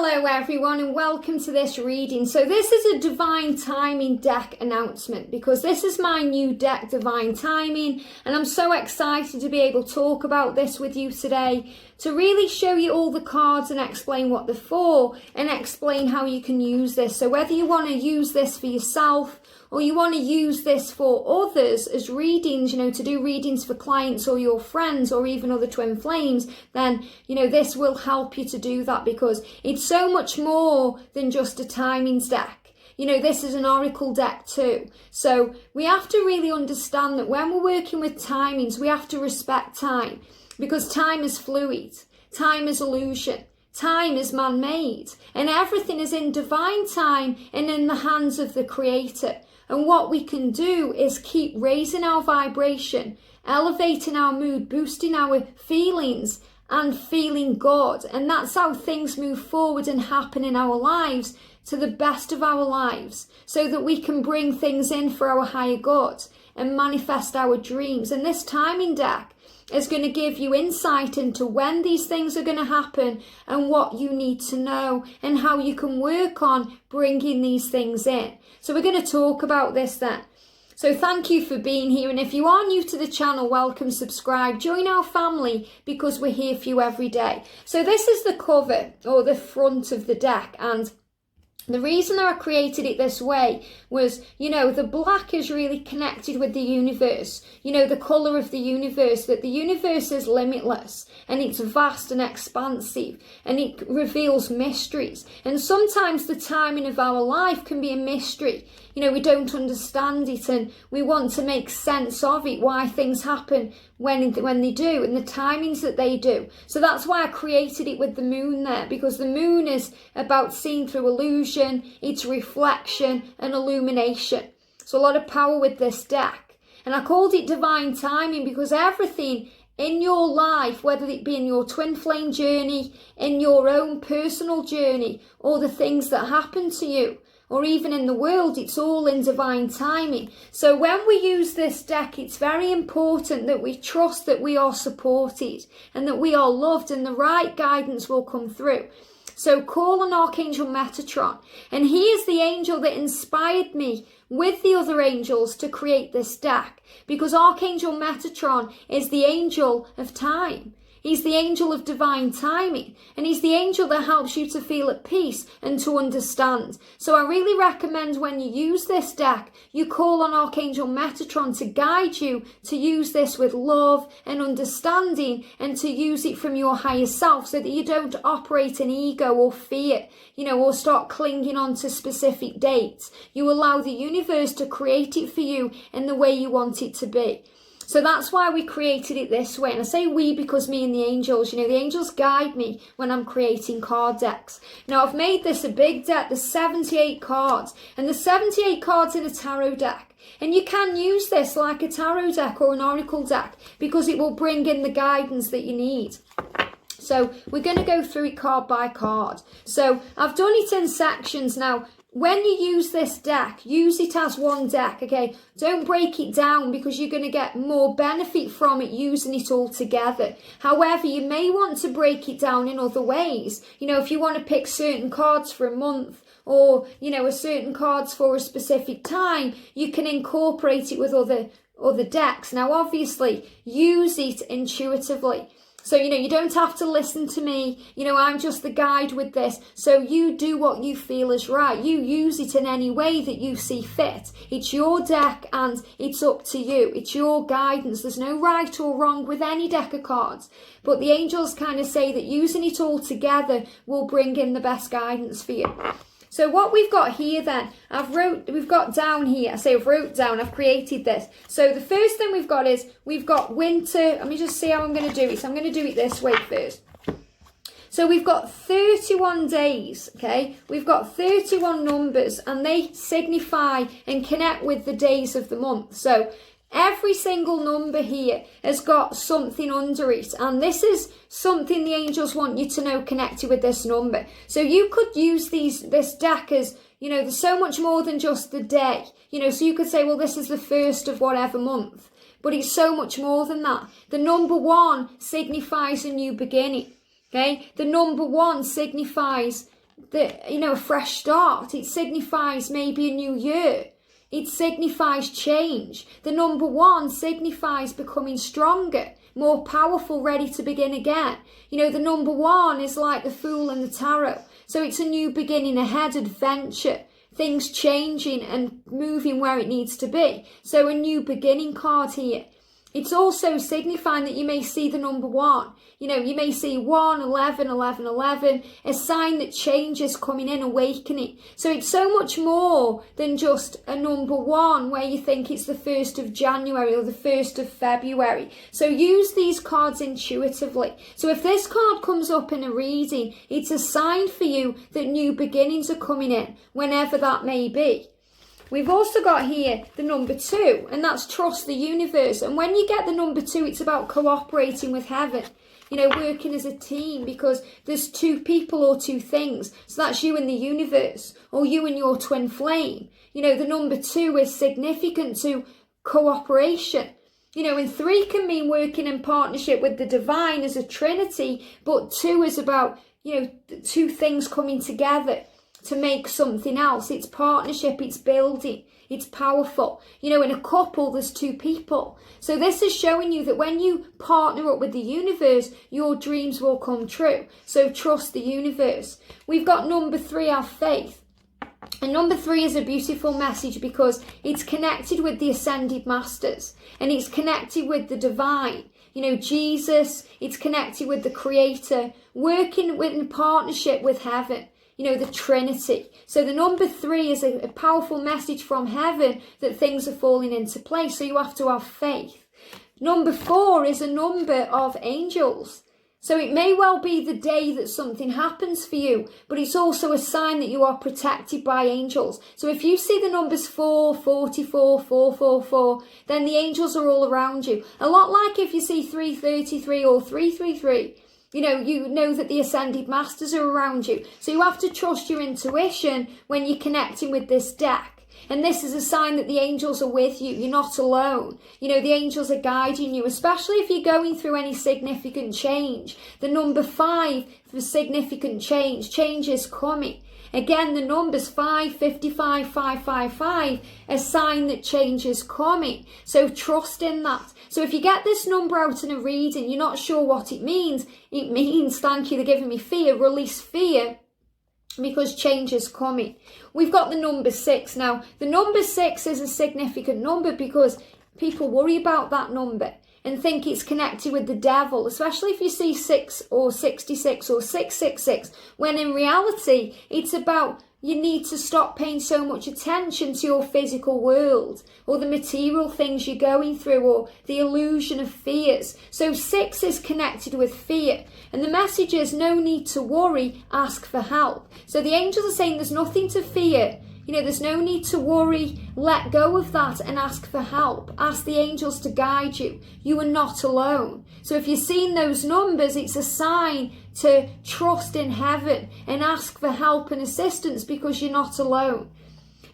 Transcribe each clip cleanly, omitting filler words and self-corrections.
Hello everyone and welcome to this reading. So this is a Divine Timing deck announcement because this is my new deck, Divine Timing, and I'm so excited to be able to talk about this with you today, to really show you all the cards and explain what they're for and explain how you can use this. So whether you want to use this for yourself or you want to use this for others as readings, to do readings for clients or your friends or even other twin flames, then, this will help you to do that because it's so much more than just a timings deck. This is an oracle deck too. So we have to really understand that when we're working with timings, we have to respect time because time is fluid, time is illusion. Time is man-made and everything is in divine time and in the hands of the Creator. And what we can do is keep raising our vibration, elevating our mood, boosting our feelings and feeling good. And that's how things move forward and happen in our lives to the best of our lives so that we can bring things in for our higher good and manifest our dreams. And this timing deck is going to give you insight into when these things are going to happen and what you need to know and how you can work on bringing these things in. So we're going to talk about this then. So thank you for being here, and if you are new to the channel, welcome, subscribe, join our family because we're here for you every day. So this is the cover or the front of the deck, and the reason that I created it this way was, the black is really connected with the universe, the colour of the universe, that the universe is limitless and it's vast and expansive and it reveals mysteries. And sometimes the timing of our life can be a mystery. We don't understand it and we want to make sense of it, why things happen when they do and the timings that they do. So that's why I created it with the moon there, because the moon is about seeing through illusion, its reflection and illumination. So a lot of power with this deck. And I called it Divine Timing because everything in your life, whether it be in your twin flame journey, in your own personal journey, or the things that happen to you, or even in the world, it's all in divine timing. So when we use this deck, it's very important that we trust that we are supported and that we are loved and the right guidance will come through. So call on Archangel Metatron, and he is the angel that inspired me with the other angels to create this deck, because Archangel Metatron is the angel of time. He's the angel of divine timing, and he's the angel that helps you to feel at peace and to understand. So I really recommend when you use this deck, you call on Archangel Metatron to guide you to use this with love and understanding and to use it from your higher self so that you don't operate in ego or fear, or start clinging on to specific dates. You allow the universe to create it for you in the way you want it to be. So that's why we created it this way. And I say we because me and the angels, the angels guide me when I'm creating card decks. Now I've made this a big deck. There's 78 cards and there's 78 cards in a tarot deck. And you can use this like a tarot deck or an oracle deck because it will bring in the guidance that you need. So we're going to go through it card by card. So I've done it in sections. Now, when you use this deck, use it as one deck, okay? Don't break it down because you're going to get more benefit from it using it all together. However, you may want to break it down in other ways. If you want to pick certain cards for a month or, a certain cards for a specific time, you can incorporate it with other decks. Now, obviously, use it intuitively. So, you don't have to listen to me. I'm just the guide with this. So you do what you feel is right. You use it in any way that you see fit. It's your deck and it's up to you. It's your guidance. There's no right or wrong with any deck of cards. But the angels kind of say that using it all together will bring in the best guidance for you. So what we've got here then, I've created this. So the first thing we've got is, we've got winter. Let me just see how I'm going to do it. So I'm going to do it this way first. So we've got 31 days, okay? We've got 31 numbers and they signify and connect with the days of the month. So every single number here has got something under it, and this is something the angels want you to know connected with this number. So you could use this deck as, there's so much more than just the day. So you could say, well, this is the first of whatever month, but it's so much more than that. The number 1 signifies a new beginning, okay? The number 1 signifies a fresh start. It signifies maybe a new year. It signifies change. The number 1 signifies becoming stronger, more powerful, ready to begin again. The number 1 is like the Fool and the Tarot. So it's a new beginning ahead, adventure, things changing and moving where it needs to be. So a new beginning card here. It's also signifying that you may see the number 1. You may see 1, 11, 11, 11, a sign that change is coming in, awakening. So it's so much more than just a number 1 where you think it's the 1st of January or the 1st of February. So use these cards intuitively. So if this card comes up in a reading, it's a sign for you that new beginnings are coming in, whenever that may be. We've also got here the number 2, and that's trust the universe. And when you get the number 2, it's about cooperating with heaven, working as a team, because there's 2 people or 2 things. So that's you and the universe, or you and your twin flame. The number 2 is significant to cooperation. And 3 can mean working in partnership with the divine as a trinity, but 2 is about, 2 things coming together to make something else. It's partnership, it's building, it's powerful. In a couple, there's 2 people. So this is showing you that when you partner up with the universe, your dreams will come true. So trust the universe. We've got number 3, our faith. And number 3 is a beautiful message because it's connected with the ascended masters, and it's connected with the divine. Jesus, it's connected with the creator, working in partnership with heaven. The Trinity. So the number 3 is a powerful message from heaven that things are falling into place. So you have to have faith. Number 4 is a number of angels. So it may well be the day that something happens for you, but it's also a sign that you are protected by angels. So if you see the numbers 4, 44, 444, then the angels are all around you. A lot like if you see 333 or 333. You know that the ascended masters are around you. So you have to trust your intuition when you're connecting with this deck. And this is a sign that the angels are with you. You're not alone. The angels are guiding you, especially if you're going through any significant change. The number 5 for significant change. Change is coming. Again, the numbers 5, 55, 555, a sign that change is coming. So trust in that. So if you get this number out in a reading, you're not sure what it means, thank you, they're giving me fear, release fear, because change is coming. We've got the number 6. Now, the number 6 is a significant number because people worry about that number and think it's connected with the devil, especially if you see 6 or 66 or 666, when in reality, it's about you need to stop paying so much attention to your physical world or the material things you're going through or the illusion of fears. So 6 is connected with fear. And the message is no need to worry, ask for help. So the angels are saying there's nothing to fear. There's no need to worry. Let go of that and ask for help. Ask the angels to guide you. You are not alone. So if you're seeing those numbers, it's a sign to trust in heaven and ask for help and assistance because you're not alone.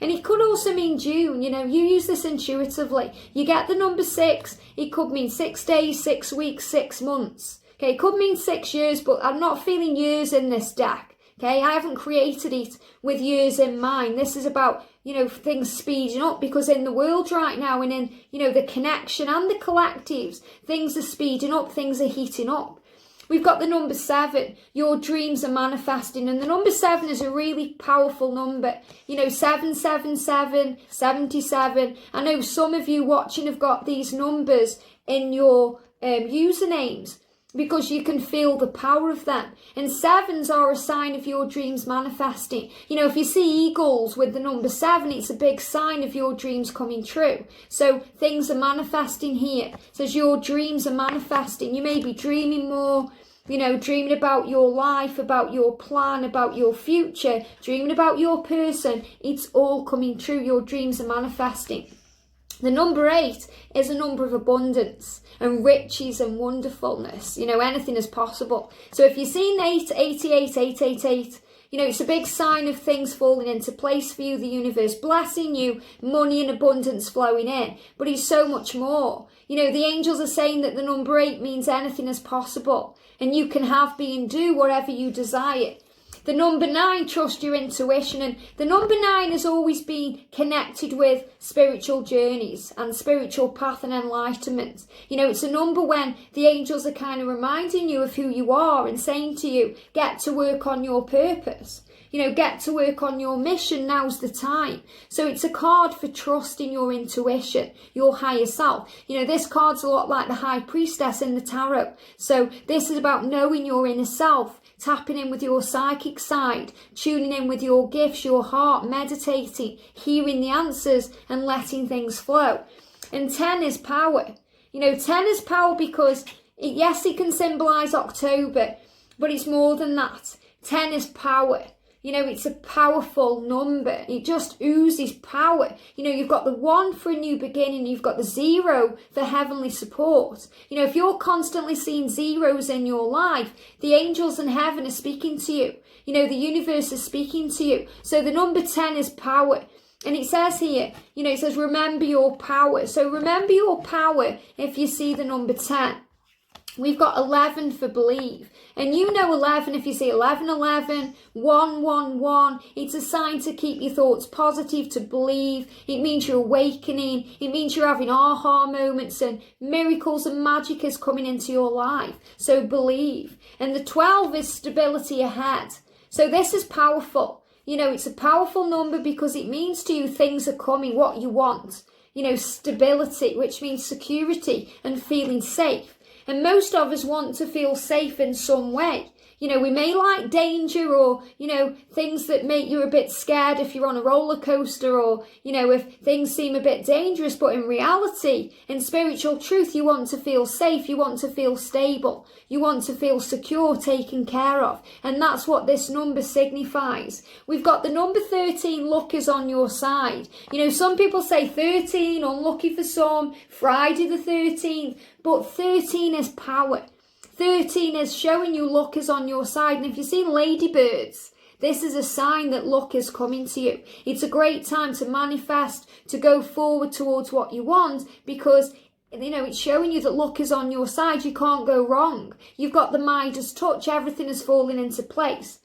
And it could also mean June. You use this intuitively. You get the number 6. It could mean 6 days, 6 weeks, 6 months. Okay, it could mean 6 years, but I'm not feeling years in this deck. Okay, I haven't created it with years in mind. This is about, things speeding up because in the world right now and in, the connection and the collectives, things are speeding up, things are heating up. We've got the number 7. Your dreams are manifesting. And the number 7 is a really powerful number. 777, 77. I know some of you watching have got these numbers in your usernames, because you can feel the power of them. And 7s are a sign of your dreams manifesting. If you see eagles with the number 7, it's a big sign of your dreams coming true. So things are manifesting here. It says your dreams are manifesting. You may be dreaming more, dreaming about your life, about your plan, about your future, dreaming about your person. It's all coming true. Your dreams are manifesting. The number 8 is a number of abundance and riches and wonderfulness. Anything is possible. So if you're seeing 8, 88, 888, it's a big sign of things falling into place for you, the universe blessing you, money and abundance flowing in. But it's so much more. The angels are saying that the number 8 means anything is possible. And you can have, be and do whatever you desire. The number 9, trust your intuition. And the number 9 has always been connected with spiritual journeys and spiritual path and enlightenment. You know, it's a number when the angels are kind of reminding you of who you are and saying to you, get to work on your purpose. You know, get to work on your mission, now's the time. So it's a card for trusting your intuition, your higher self. You know, this card's a lot like the High Priestess in the tarot. So this is about knowing your inner self, tapping in with your psychic side, tuning in with your gifts, your heart, meditating, hearing the answers and letting things flow. And 10 is power. You know, 10 is power because, yes, it can symbolise October, but it's more than that. 10 is power. You know, it's a powerful number. It just oozes power. You know, you've got the 1 for a new beginning. You've got the 0 for heavenly support. You know, if you're constantly seeing zeros in your life, the angels in heaven are speaking to you. You know, the universe is speaking to you. So the number 10 is power. And it says here, you know, it says, remember your power. So remember your power if you see the number 10. We've got 11 for believe. And you know 11, if you see 11, 11, 1, 1, 1, it's a sign to keep your thoughts positive, to believe. It means you're awakening. It means you're having aha moments and miracles and magic is coming into your life. So believe. And the 12 is stability ahead. So this is powerful. You know, it's a powerful number because it means to you things are coming, what you want. You know, stability, which means security and feeling safe. And most of us want to feel safe in some way. You know, we may like danger or, you know, things that make you a bit scared if you're on a roller coaster or, you know, if things seem a bit dangerous. But in reality, in spiritual truth, you want to feel safe. You want to feel stable. You want to feel secure, taken care of. And that's what this number signifies. We've got the number 13, luck is on your side. You know, some people say 13, unlucky for some, Friday the 13th. But 13 is power. 13 is showing you luck is on your side. And if you see ladybirds, this is a sign that luck is coming to you. It's a great time to manifest, to go forward towards what you want because, you know, it's showing you that luck is on your side. You can't go wrong. You've got the Midas touch. Everything is falling into place.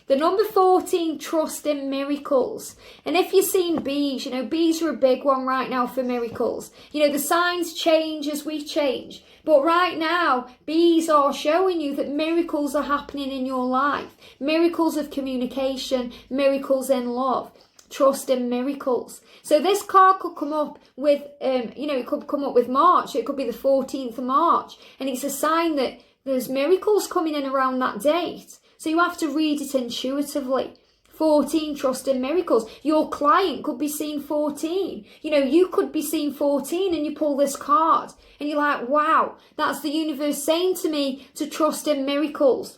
The number 14, trust in miracles. And if you've seen bees, you know, bees are a big one right now for miracles. You know, the signs change as we change. But right now, bees are showing you that miracles are happening in your life. Miracles of communication, miracles in love. Trust in miracles. So this card could come up with, you know, it could come up with March. It could be the 14th of March. And it's a sign that there's miracles coming in around that date. So you have to read it intuitively. 14, trust in miracles. Your client could be seeing 14. You know, you could be seeing 14 and you pull this card and you're like, wow, that's the universe saying to me to trust in miracles.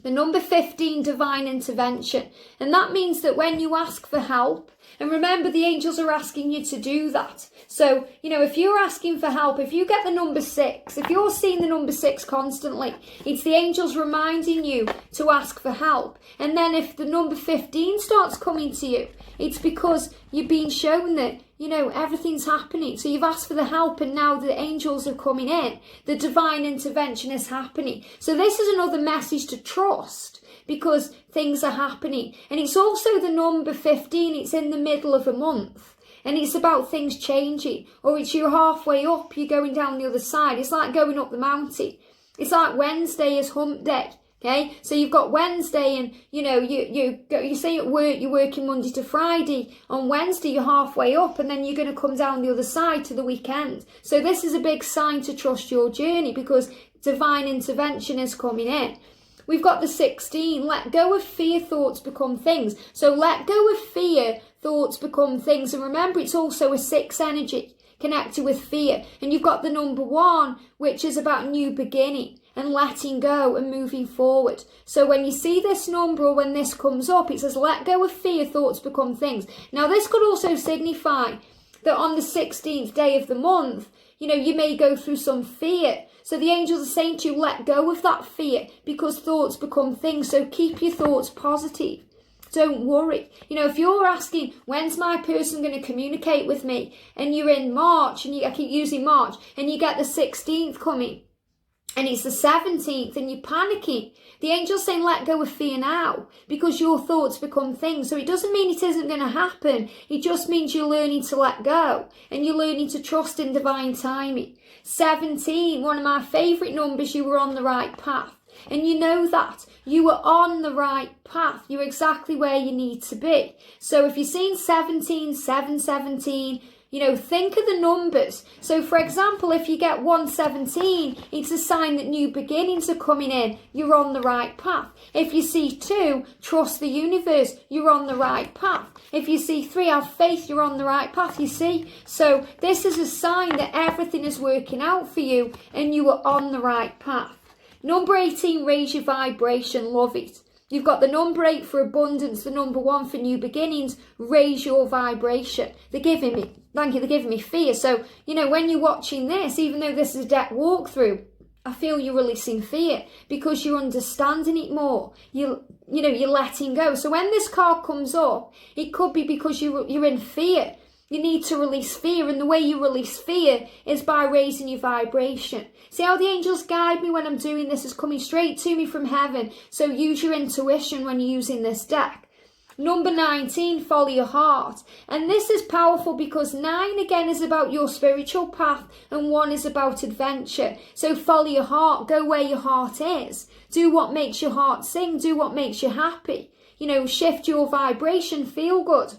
The number 15, divine intervention. And that means that when you ask for help, and remember the angels are asking you to do that. So, you know, if you're asking for help, if you get the number 6, if you're seeing the number 6 constantly, it's the angels reminding you to ask for help. And then if the number 15 starts coming to you, it's because you've been shown that, you know, everything's happening. So you've asked for the help and now the angels are coming in. The divine intervention is happening. So this is another message to trust because things are happening. And it's also the number 15. It's in the middle of a month. And it's about things changing. Or it's you're halfway up, you're going down the other side. It's like going up the mountain. It's like Wednesday is hump day. Okay, so you've got Wednesday and, you know, you say at work you're working Monday to Friday. On Wednesday you're halfway up and then you're going to come down the other side to the weekend. So this is a big sign to trust your journey because divine intervention is coming in. We've got the 16, let go of fear, thoughts become things. So let go of fear, thoughts become things. And remember, it's also a 6 energy connected with fear. And you've got the number 1, which is about new beginning and letting go and moving forward. So when you see this number or when this comes up, it says let go of fear, thoughts become things. Now this could also signify that on the 16th day of the month, you know, you may go through some fear. So the angels are saying to you, let go of that fear because thoughts become things. So keep your thoughts positive. Don't worry. You know, if you're asking, when's my person going to communicate with me? And you're in March, and I keep using March, and you get the 16th coming. and it's the 17th and you're panicking, the angel's saying let go of fear now, because your thoughts become things. So it doesn't mean it isn't going to happen. It just means you're learning to let go and you're learning to trust in divine timing. 17, one of my favourite numbers. You were on the right path. And you know that. You were on the right path. You're exactly where you need to be. So if you're seeing 17, 717, think of the numbers. So for example, if you get 117, it's a sign that new beginnings are coming in. You're on the right path. If you see 2, trust the universe. You're on the right path. If you see 3, have faith. You're on the right path, you see. So this is a sign that everything is working out for you and you are on the right path. Number 18, raise your vibration. Love it. You've got the number 8 for abundance, the number 1 for new beginnings. Raise your vibration. They're giving me fear. So, when you're watching this, even though this is a deck walkthrough, I feel you're releasing fear because you're understanding it more. You're letting go. So when this card comes up, it could be because you're in fear. You need to release fear, and the way you release fear is by raising your vibration. See how the angels guide me when I'm doing this? Is coming straight to me from heaven. So use your intuition when you're using this deck. Number 19, follow your heart. And this is powerful because 9 again is about your spiritual path and 1 is about adventure. So follow your heart, go where your heart is. Do what makes your heart sing, do what makes you happy. Shift your vibration, feel good.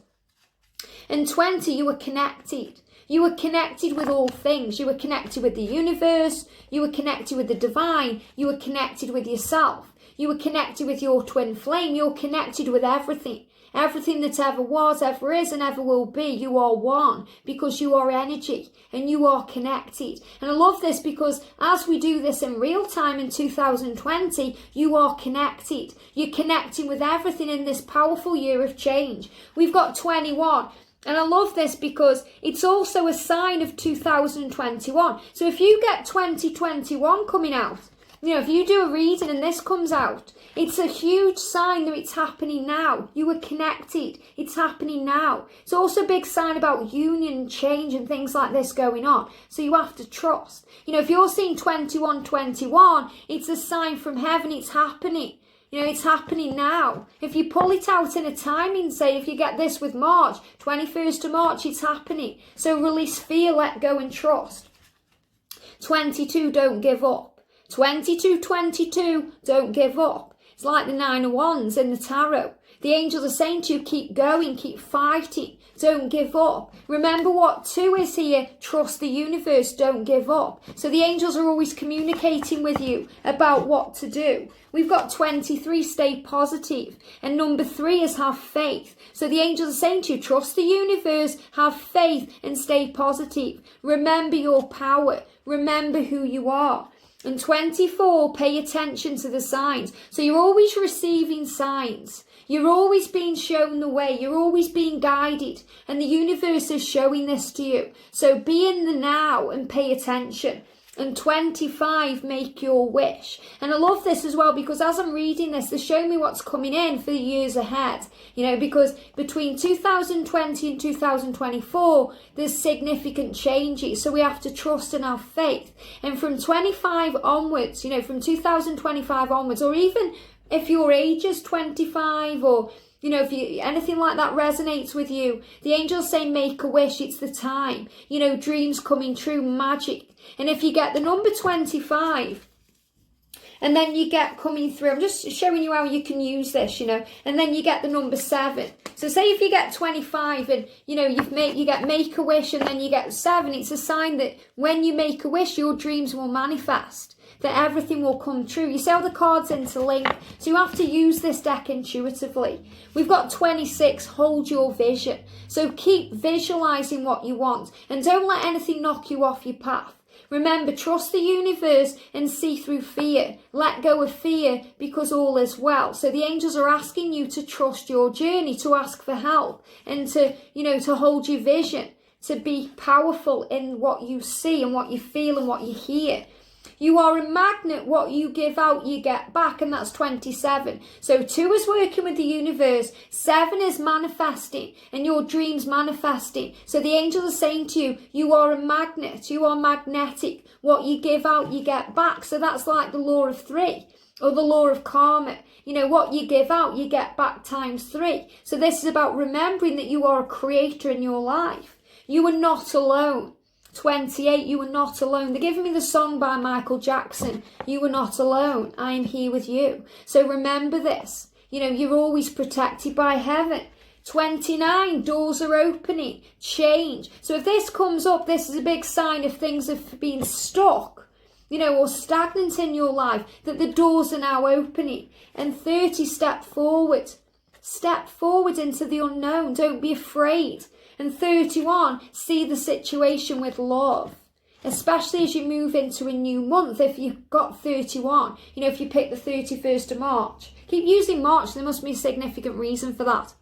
And 20, you were connected. You were connected with all things. You were connected with the universe. You were connected with the divine. You were connected with yourself. You were connected with your twin flame. You're connected with everything. Everything that ever was, ever is, and ever will be. You are one because you are energy and you are connected. And I love this because as we do this in real time in 2020, you are connected. You're connecting with everything in this powerful year of change. We've got 21. And I love this because it's also a sign of 2021. So if you get 2021 coming out, if you do a reading and this comes out, it's a huge sign that it's happening now. You were connected. It's happening now. It's also a big sign about union, change and things like this going on. So you have to trust. If you're seeing 2121, it's a sign from heaven. It's happening. It's happening now. If you pull it out in a timing, say if you get this with March, 21st of March, it's happening. So release fear, let go and trust. 22, don't give up. 22, don't give up. It's like the 9 of Wands in the tarot. The angels are saying to you, keep going, keep fighting. Don't give up. Remember what 2 is here. Trust the universe. Don't give up. So the angels are always communicating with you about what to do. We've got 23, stay positive. And number 3 is have faith. So the angels are saying to you, trust the universe, have faith and stay positive. Remember your power. Remember who you are. And 24, pay attention to the signs. So you're always receiving signs. You're always being shown the way. You're always being guided. And the universe is showing this to you. So be in the now and pay attention. And 25, make your wish. And I love this as well because as I'm reading this, they're showing me what's coming in for the years ahead. Because between 2020 and 2024, there's significant changes. So we have to trust and have faith. And from 25 onwards, from 2025 onwards, or even if your age is 25 or if anything like that resonates with you, the angels say make a wish, it's the time. Dreams coming true, magic. And if you get the number 25, and then you get coming through, I'm just showing you how you can use this, and then you get the number 7. So say if you get 25 and, you get make a wish and then you get 7, it's a sign that when you make a wish, your dreams will manifest. That everything will come true. You see how the cards interlink? So you have to use this deck intuitively. We've got 26, hold your vision. So keep visualizing what you want and don't let anything knock you off your path. Remember, trust the universe and see through fear. Let go of fear because all is well. So the angels are asking you to trust your journey, to ask for help and to hold your vision, to be powerful in what you see and what you feel and what you hear. You are a magnet. What you give out, you get back, and that's 27. So 2 is working with the universe, 7 is manifesting, and your dreams manifesting. So the angels are saying to you, you are a magnet, you are magnetic. What you give out, you get back. So that's like the law of 3. Or the law of karma. You know, what you give out, you get back times 3. So this is about remembering that you are a creator in your life. You are not alone. 28, you are not alone. They're giving me the song by Michael Jackson. You are not alone. I am here with you. So remember this. You know, you're always protected by heaven. 29, doors are opening. Change. So if this comes up, this is a big sign of things have been stuck, you know, or stagnant in your life, that the doors are now opening. And 30, step forward. Step forward into the unknown. Don't be afraid. And 31, see the situation with love. Especially as you move into a new month. If you've got 31, you know, if you pick the 31st of March. Keep using March, there must be a significant reason for that.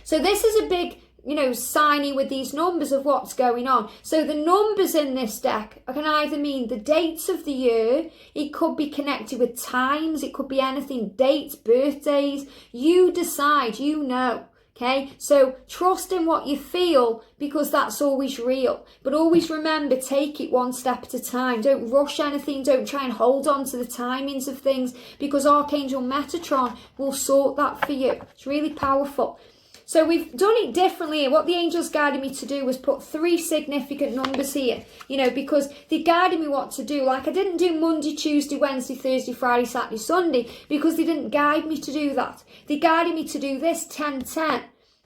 So this is a big, you know, signing with these numbers of what's going on. So the numbers in this deck can either mean the dates of the year, it could be connected with times, it could be anything, dates, birthdays. You decide, you know. Okay, so trust in what you feel, because that's always real. But always remember, take it one step at a time. Don't rush anything. Don't try and hold on to the timings of things, because Archangel Metatron will sort that for you. It's really powerful. So we've done it differently. What the angels guided me to do was put 3 significant numbers here, you know, because they guided me what to do. Like I didn't do Monday, Tuesday, Wednesday, Thursday, Friday, Saturday, Sunday, because they didn't guide me to do that. They guided me to do this 10-10,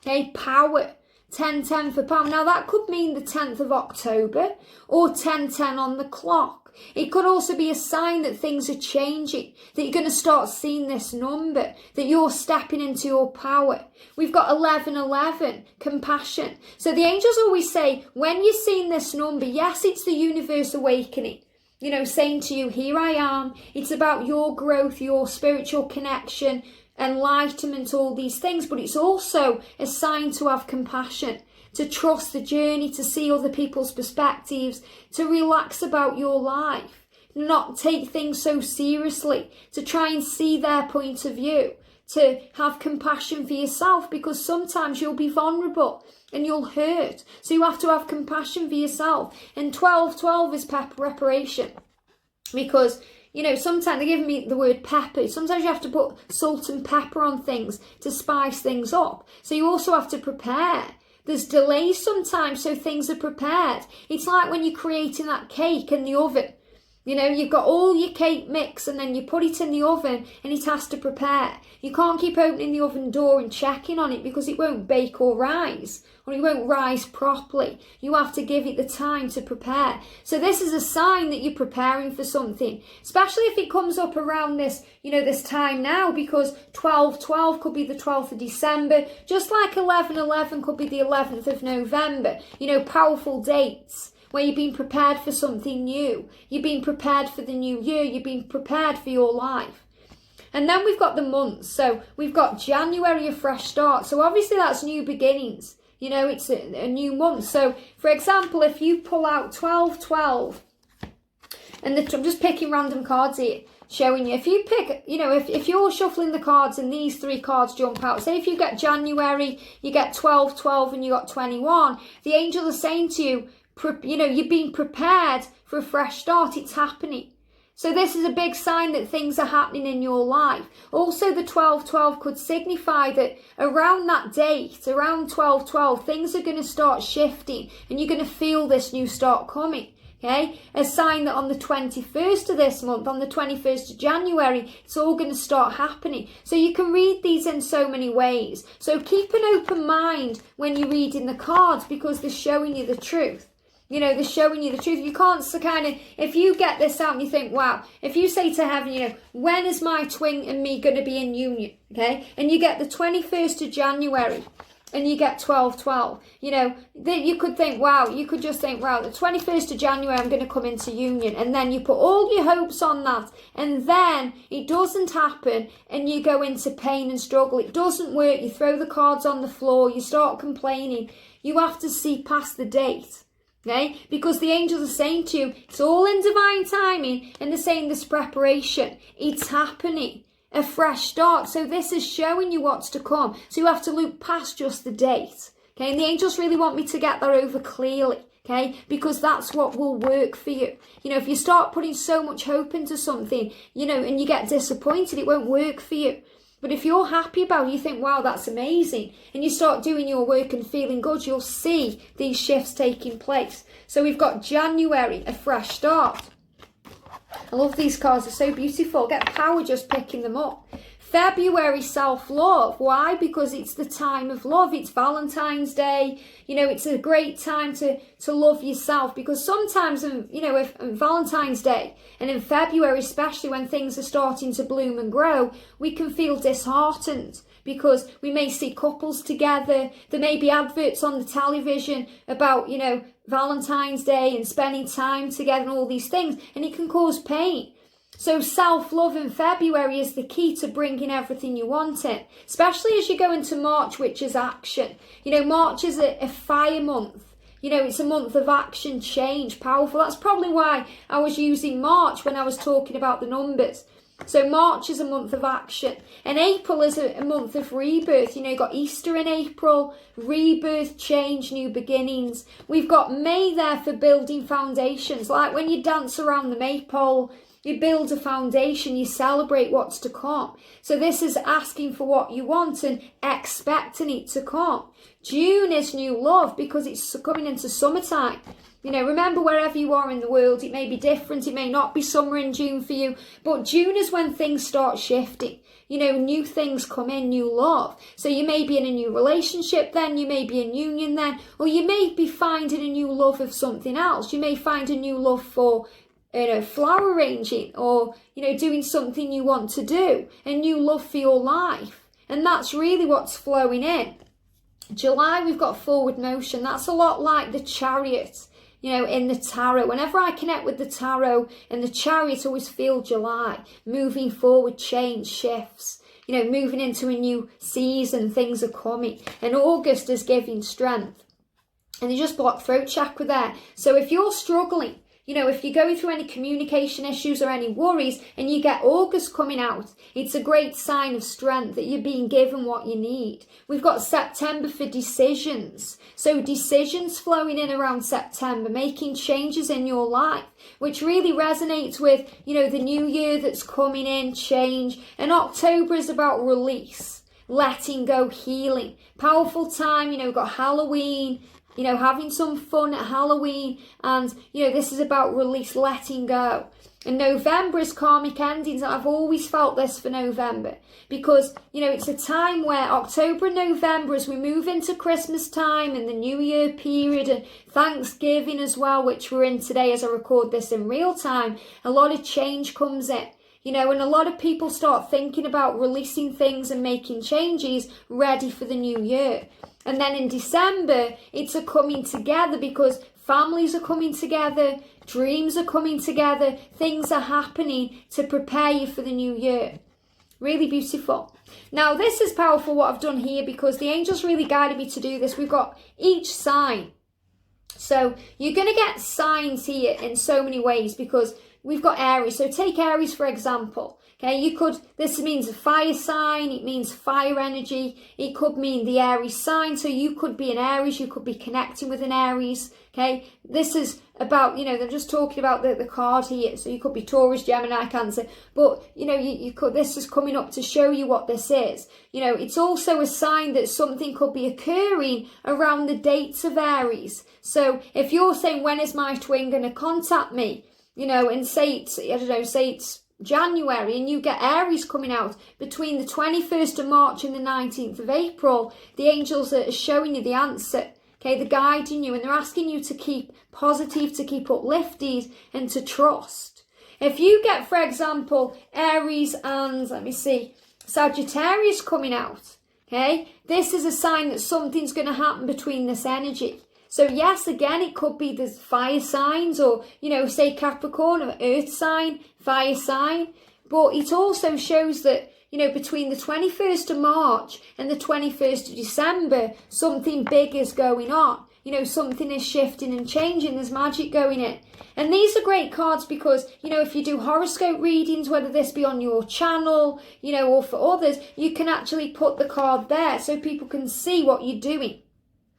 okay, power. 10-10 for power. Now that could mean the 10th of October or 10-10 on the clock. It could also be a sign that things are changing, that you're going to start seeing this number, that you're stepping into your power. We've got 11-11, compassion. So the angels always say, when you're seeing this number, yes, it's the universe awakening, you know, saying to you, here I am. It's about your growth, your spiritual connection, enlightenment, all these things, but it's also a sign to have compassion, to trust the journey, to see other people's perspectives, to relax about your life, not take things so seriously, to try and see their point of view, to have compassion for yourself, because sometimes you'll be vulnerable and you'll hurt. So you have to have compassion for yourself. And 12-12 is preparation, because you know, sometimes they're giving me the word pepper. Sometimes you have to put salt and pepper on things to spice things up. So you also have to prepare. There's delays sometimes, so things are prepared. It's like when you're creating that cake in the oven. You know, you've got all your cake mix and then you put it in the oven and it has to prepare. You can't keep opening the oven door and checking on it, because it won't bake or rise, or it won't rise properly. You have to give it the time to prepare. So this is a sign that you're preparing for something, especially if it comes up around this, you know, this time now, because 12-12 could be the 12th of December, just like 11-11 could be the 11th of November. You know, powerful dates, where you've been prepared for something new. You've been prepared for the new year. You've been prepared for your life. And then we've got the months. So we've got January, a fresh start. So obviously that's new beginnings. You know, it's a new month. So, for example, if you pull out 12-12, and I'm just picking random cards here, showing you. If you pick, you know, if you're shuffling the cards and these 3 cards jump out, say if you get January, you get 12-12 and you got 21, the angels are saying to you, you know, you've been prepared for a fresh start. It's happening. So this is a big sign that things are happening in your life. Also, the 12-12 could signify that around that date, around 12-12, things are going to start shifting and you're going to feel this new start coming. Okay, a sign that on the 21st of this month, on the 21st of January, it's all going to start happening. So you can read these in so many ways. So keep an open mind when you're reading the cards, because they're showing you the truth. You know, they're showing you the truth. You can't kind of, if you get this out and you think, wow, if you say to heaven, you know, when is my twin and me going to be in union? Okay, and you get the 21st of January and you get 12-12, you know, you could think, wow, you could just think, wow, the 21st of January, I'm going to come into union. And then you put all your hopes on that. And then it doesn't happen and you go into pain and struggle. It doesn't work. You throw the cards on the floor. You start complaining. You have to see past the date. Okay, because the angels are saying to you, it's all in divine timing, and they're saying there's preparation. It's happening. A fresh start. So this is showing you what's to come. So you have to look past just the date. Okay, and the angels really want me to get that over clearly. Okay, because that's what will work for you. You know, if you start putting so much hope into something, you know, and you get disappointed, it won't work for you. But if you're happy about it, you think, wow, that's amazing, and you start doing your work and feeling good, you'll see these shifts taking place. So we've got January, a fresh start. I love these cards, they're so beautiful. Get power just picking them up. February, self-love. Why? Because it's the time of love. It's Valentine's Day. You know, it's a great time to love yourself, because sometimes, you know, if Valentine's Day and in February, especially when things are starting to bloom and grow, we can feel disheartened because we may see couples together. There may be adverts on the television about, you know, Valentine's Day and spending time together and all these things, and it can cause pain. So self-love in February is the key to bringing everything you want in, especially as you go into March, which is action. You know, March is a fire month. You know, it's a month of action, change, powerful. That's probably why I was using March when I was talking about the numbers. So March is a month of action, and April is a month of rebirth. You know, you've got Easter in April, rebirth, change, new beginnings. We've got May there for building foundations, like when you dance around the maypole, you build a foundation, you celebrate what's to come. So this is asking for what you want and expecting it to come. June is new love because it's coming into summertime. You know, remember, wherever you are in the world, it may be different. It may not be summer in June for you, but June is when things start shifting. You know, new things come in, new love. So you may be in a new relationship then, you may be in union then, or you may be finding a new love of something else. You may find a new love for, you know, flower arranging, or, you know, doing something you want to do, a new love for your life. And that's really what's flowing in. July, we've got forward motion. That's a lot like the Chariot, you know, in the tarot. Whenever I connect with the tarot and the Chariot, I always feel July, moving forward, change, shifts, you know, moving into a new season, things are coming. And August is giving strength. And you just block throat chakra there. So if you're struggling, you know, if you're going through any communication issues or any worries and you get August coming out, it's a great sign of strength that you're being given what you need. We've got September for decisions. So decisions flowing in around September, making changes in your life, which really resonates with, you know, the new year that's coming in, change. And October is about release, letting go, healing. Powerful time, you know, we've got Halloween, you know, having some fun at Halloween, and, you know, this is about release, letting go. And November is karmic endings. I've always felt this for November because, you know, it's a time where October and November, as we move into Christmas time and the New Year period and Thanksgiving as well, which we're in today as I record this in real time, a lot of change comes in. You know, and a lot of people start thinking about releasing things and making changes ready for the new year. And then in December, it's a coming together because families are coming together, dreams are coming together, things are happening to prepare you for the new year. Really beautiful. Now, this is powerful what I've done here because the angels really guided me to do this. We've got each sign. So you're going to get signs here in so many ways because we've got Aries. So take Aries, for example. Okay, this means a fire sign, it means fire energy, it could mean the Aries sign, so you could be an Aries, you could be connecting with an Aries, okay? This is about, you know, they're just talking about the card here, so you could be Taurus, Gemini, Cancer, but, you know, you could, this is coming up to show you what this is. You know, it's also a sign that something could be occurring around the dates of Aries. So if you're saying, when is my twin going to contact me? You know, and say it's January, and you get Aries coming out between the 21st of March and the 19th of April, the angels are showing you the answer. Okay, they're guiding you and they're asking you to keep positive, to keep uplifted and to trust. If you get, for example, Aries and, let me see, Sagittarius coming out, okay, this is a sign that something's going to happen between this energy. So yes, again, it could be the fire signs or, you know, say Capricorn, or earth sign, fire sign. But it also shows that, you know, between the 21st of March and the 21st of December, something big is going on. you know, something is shifting and changing, there's magic going in. And these are great cards because, you know, if you do horoscope readings, whether this be on your channel, you know, or for others, you can actually put the card there so people can see what you're doing.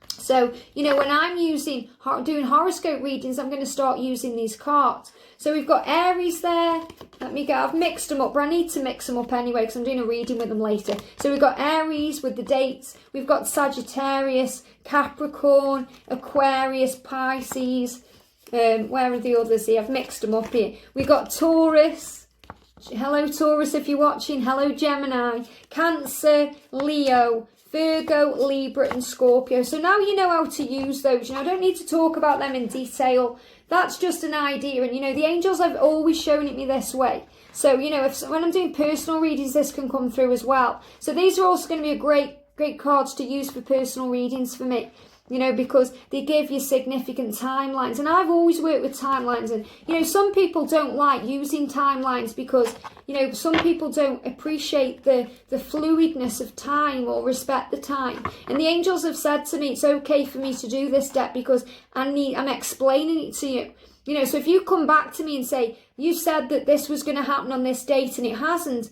So, you know, when I'm doing horoscope readings, I'm going to start using these cards. So we've got Aries there. I've mixed them up, but I need to mix them up anyway because I'm doing a reading with them later. So we've got Aries with the dates. We've got Sagittarius, Capricorn, Aquarius, Pisces. Where are the others here? I've mixed them up here. We've got Taurus. Hello, Taurus, if you're watching. Hello, Gemini. Cancer, Leo, Virgo, Libra and Scorpio. So now you know how to use those. You know, I don't need to talk about them in detail. That's just an idea. And, you know, the angels have always shown it me this way. So, you know, when I'm doing personal readings, this can come through as well. So these are also going to be great cards to use for personal readings for me. You know, because they give you significant timelines. And I've always worked with timelines. And, you know, some people don't like using timelines because, you know, some people don't appreciate the fluidness of time or respect the time. And the angels have said to me, it's okay for me to do this deck because I'm explaining it to you. You know, so if you come back to me and say, you said that this was going to happen on this date and it hasn't,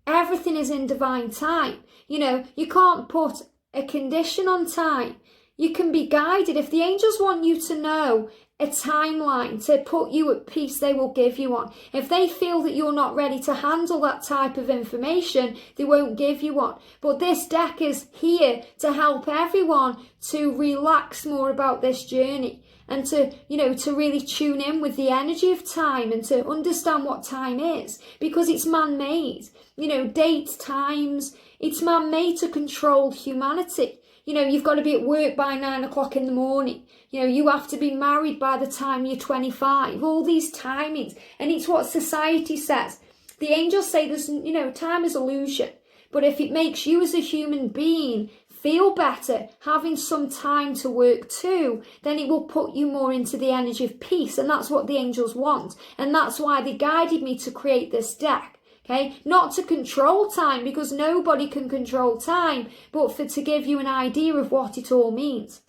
everything is in divine time. You know, you can't put a condition on time. You can be guided. If the angels want you to know a timeline to put you at peace, they will give you one. If they feel that you're not ready to handle that type of information, they won't give you one. But this deck is here to help everyone to relax more about this journey and to, you know, to really tune in with the energy of time and to understand what time is because it's man-made. You know, dates, times, it's man-made to control humanity. You know, you've got to be at work by 9 o'clock in the morning. You know, you have to be married by the time you're 25. All these timings. And it's what society says. The angels say there's, you know, time is illusion. But if it makes you as a human being feel better, having some time to work too, then it will put you more into the energy of peace. And that's what the angels want. And that's why they guided me to create this deck. Okay, not to control time because nobody can control time, but to give you an idea of what it all means.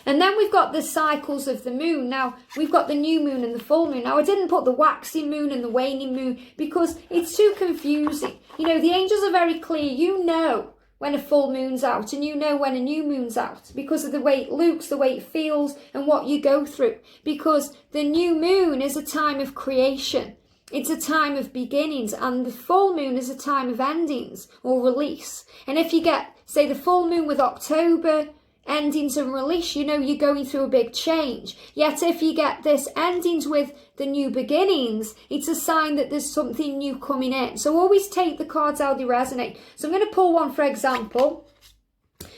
And then we've got the cycles of the moon. Now, we've got the new moon and the full moon. Now, I didn't put the waxing moon and the waning moon because it's too confusing. You know, the angels are very clear. You know when a full moon's out and you know when a new moon's out because of the way it looks, the way it feels and what you go through. Because the new moon is a time of creation. It's a time of beginnings and the full moon is a time of endings or release. And if you get, say, the full moon with October, endings and release, you know you're going through a big change. Yet if you get this endings with the new beginnings, it's a sign that there's something new coming in. So always take the cards how they resonate. So I'm going to pull one for example.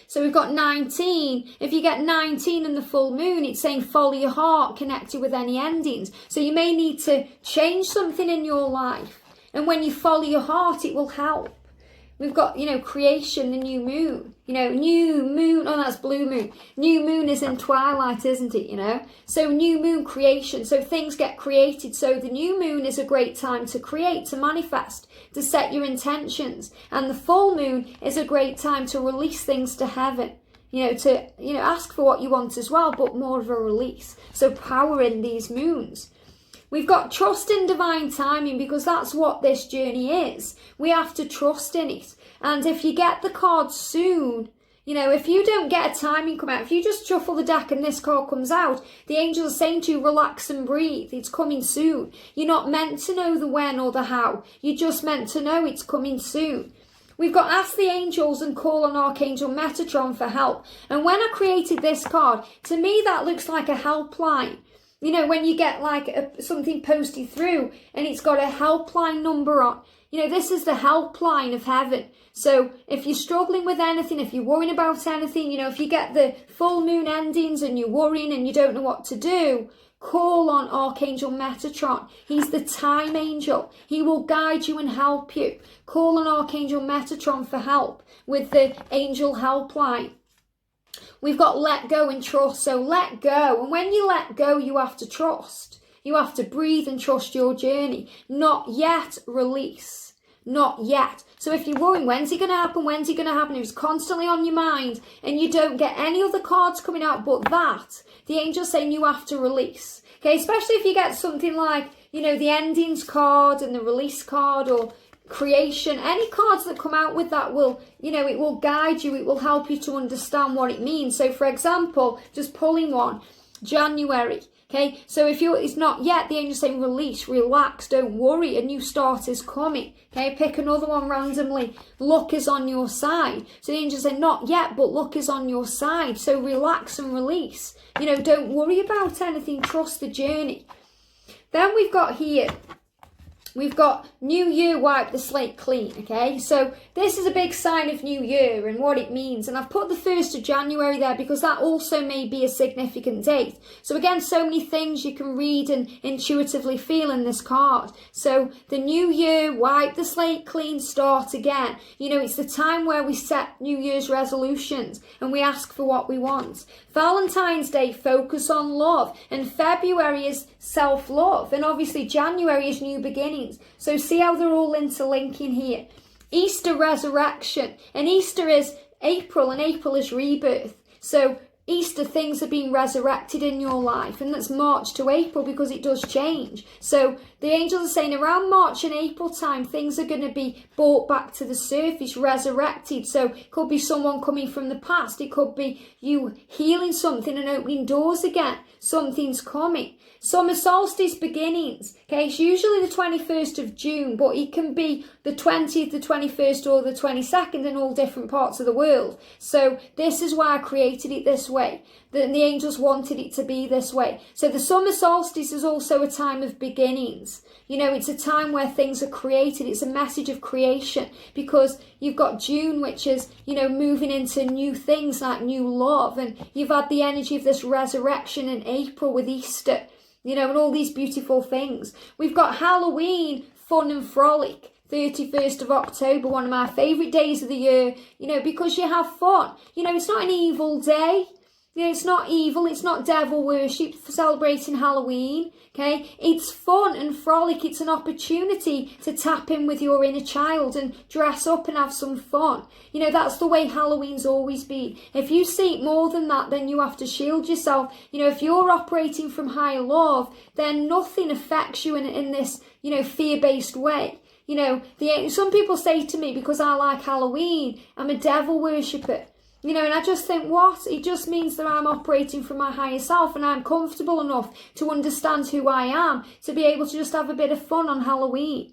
So we've got 19. If you get 19 in the full moon, it's saying follow your heart, connected with any endings. So you may need to change something in your life. And when you follow your heart, it will help. We've got, you know, creation, the new moon. You know, new moon, oh, that's blue moon. New moon is in twilight, isn't it, you know? So new moon, creation. So things get created. So the new moon is a great time to create, to manifest, to set your intentions. And the full moon is a great time to release things to heaven. You know, to, you know, ask for what you want as well, but more of a release. So power in these moons. We've got trust in divine timing because that's what this journey is. We have to trust in it. And if you get the card soon, you know, if you don't get a timing come out, if you just shuffle the deck and this card comes out, the angels are saying to you, relax and breathe. It's coming soon. You're not meant to know the when or the how. You're just meant to know it's coming soon. We've got ask the angels and call on Archangel Metatron for help. And when I created this card, to me that looks like a helpline. You know, when you get like something posted through and it's got a helpline number on. You know, this is the helpline of heaven. So if you're struggling with anything, if you're worrying about anything, you know, if you get the full moon endings and you're worrying and you don't know what to do, call on Archangel Metatron. He's the time angel. He will guide you and help you. Call on Archangel Metatron for help with the angel helpline. We've got let go and trust. So let go. And when you let go, you have to trust. You have to breathe and trust your journey. Not yet release. not yet. So if you're worrying, when's it going to happen, when's it going to happen, if it's constantly on your mind and you don't get any other cards coming out but that, the angel's saying you have to release. Okay, especially if you get something like, you know, the endings card and the release card or creation, any cards that come out with that will, you know, it will guide you, it will help you to understand what it means. So for example, just pulling one, January. Okay, so if it's not yet, the angel's saying release, relax, don't worry, a new start is coming. Okay, pick another one randomly. Luck is on your side. So the angel's saying not yet, but luck is on your side. So relax and release. You know, don't worry about anything, trust the journey. Then we've got here, we've got New Year, wipe the slate clean, okay? So this is a big sign of New Year and what it means. And I've put the 1st of January there because that also may be a significant date. So again, so many things you can read and intuitively feel in this card. So the New Year, wipe the slate clean, start again. You know, it's the time where we set New Year's resolutions and we ask for what we want. Valentine's Day, focus on love. And February is self-love. And obviously January is new beginnings. So see how they're all interlinking here. Easter, resurrection. And Easter is April, and April is rebirth. So Easter, things are being resurrected in your life. And that's March to April because it does change. So the angels are saying around March and April time, things are going to be brought back to the surface, resurrected. So it could be someone coming from the past. It could be you healing something and opening doors again. Something's coming. Summer solstice beginnings. Okay, it's usually the 21st of June, but it can be the 20th, the 21st, or the 22nd in all different parts of the world. So this is why I created it this way. The angels wanted it to be this way. So the summer solstice is also a time of beginnings. You know, it's a time where things are created. It's a message of creation because you've got June, which is, you know, moving into new things like new love. And you've had the energy of this resurrection in April with Easter. You know, and all these beautiful things. We've got Halloween, fun and frolic. 31st of October, one of my favourite days of the year, you know, because you have fun. You know, it's not an evil day. You know, it's not evil. It's not devil worship for celebrating Halloween. Okay, it's fun and frolic. It's an opportunity to tap in with your inner child and dress up and have some fun. You know, that's the way Halloween's always been. If you seek more than that, then you have to shield yourself. You know, if you're operating from higher love, then nothing affects you in this, you know, fear-based way. You know, some people say to me, because I like Halloween, I'm a devil worshipper. You know, and I just think, what? It just means that I'm operating from my higher self and I'm comfortable enough to understand who I am, to be able to just have a bit of fun on Halloween.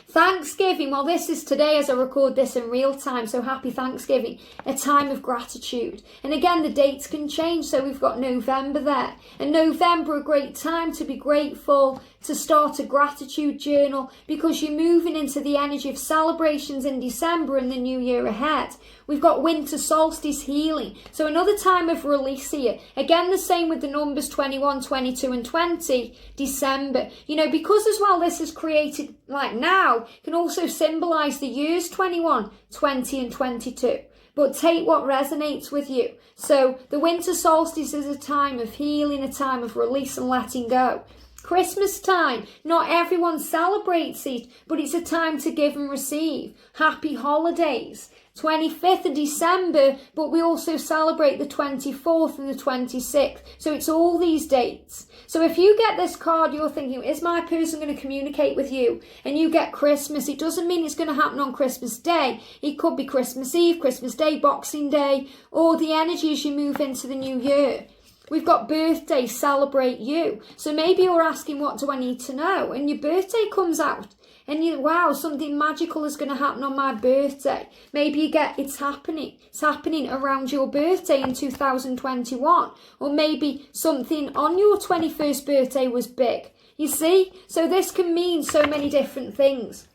Thanksgiving, well, this is today as I record this in real time, so happy Thanksgiving, a time of gratitude. And again, the dates can change, so we've got November there. And November, a great time to be grateful, to start a gratitude journal, because you're moving into the energy of celebrations in December and the new year ahead. We've got winter solstice healing, so another time of release here. Again, the same with the numbers 21, 22 and 20, December. You know, because as well this is created like now, can also symbolise the years 21, 20 and 22. But take what resonates with you. So the winter solstice is a time of healing, a time of release and letting go. Christmas time, not everyone celebrates it, but it's a time to give and receive. Happy holidays. 25th of December, but we also celebrate the 24th and the 26th. So it's all these dates. So if you get this card, you're thinking, is my person going to communicate with you? And you get Christmas, it doesn't mean it's going to happen on Christmas Day. It could be Christmas Eve, Christmas Day, Boxing Day, or the energy as you move into the new year. We've got birthday, celebrate you. So maybe you're asking, what do I need to know? And your birthday comes out. And you, wow, something magical is going to happen on my birthday. Maybe you get, it's happening. It's happening around your birthday in 2021. Or maybe something on your 21st birthday was big. You see? So this can mean so many different things.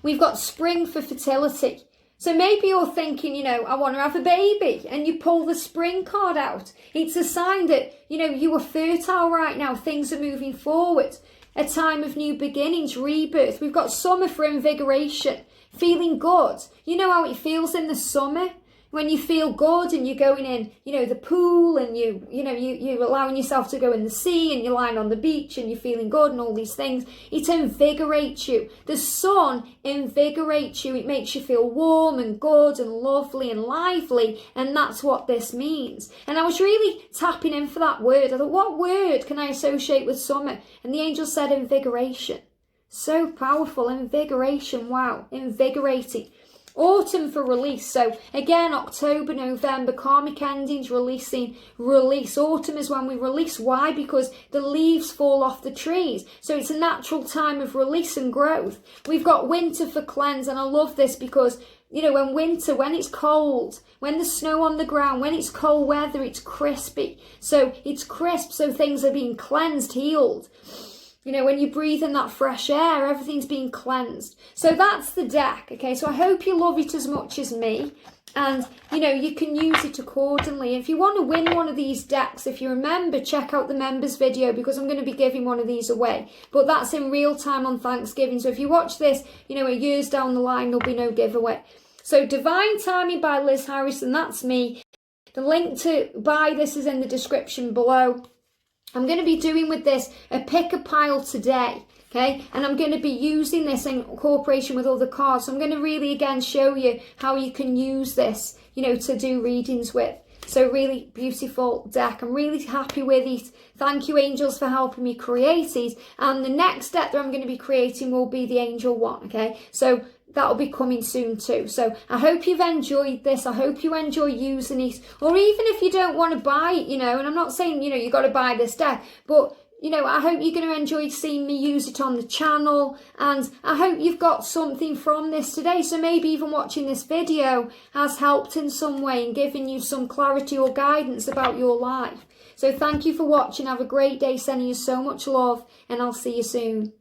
We've got spring for fertility. So maybe you're thinking, you know, I want to have a baby, and you pull the spring card out. It's a sign that, you know, you are fertile right now. Things are moving forward. A time of new beginnings, rebirth. We've got summer for invigoration, feeling good. You know how it feels in the summer? when you feel good and you're going in, the pool, and you're allowing yourself to go in the sea, and you're lying on the beach and you're feeling good and all these things, it invigorates you. The sun invigorates you. It makes you feel warm and good and lovely and lively, and that's what this means. And I was really tapping in for that word. I thought, what word can I associate with summer? And the angel said invigoration. So powerful, invigoration, wow, invigorating. Autumn for release. So again, October, November, karmic endings, release. Autumn is when we release. Why? Because the leaves fall off the trees. So it's a natural time of release and growth. We've got winter for cleanse, and I love this because, when it's cold, when there's snow on the ground, when it's cold weather, it's crispy. So it's crisp, so things are being cleansed, healed. When you breathe in that fresh air, everything's being cleansed. So that's the deck, okay? So I hope you love it as much as me. And, you can use it accordingly. If you want to win one of these decks, if you remember, check out the members video, because I'm going to be giving one of these away. But that's in real time on Thanksgiving. So if you watch this, a years down the line, there'll be no giveaway. So Divine Timing by Liz Harrison, that's me. The link to buy this is in the description below. I'm going to be doing with this a pick a pile today, okay? And I'm going to be using this in cooperation with other cards. So I'm going to really, again, show you how you can use this, to do readings with. So really beautiful deck. I'm really happy with it. Thank you, angels, for helping me create it. And the next deck that I'm going to be creating will be the angel one, okay? So that'll be coming soon too. So I hope you've enjoyed this. I hope you enjoy using it. Or even if you don't want to buy it, and I'm not saying, you've got to buy this deck, but I hope you're going to enjoy seeing me use it on the channel, and I hope you've got something from this today. So maybe even watching this video has helped in some way and given you some clarity or guidance about your life. So thank you for watching. Have a great day. Sending you so much love, and I'll see you soon.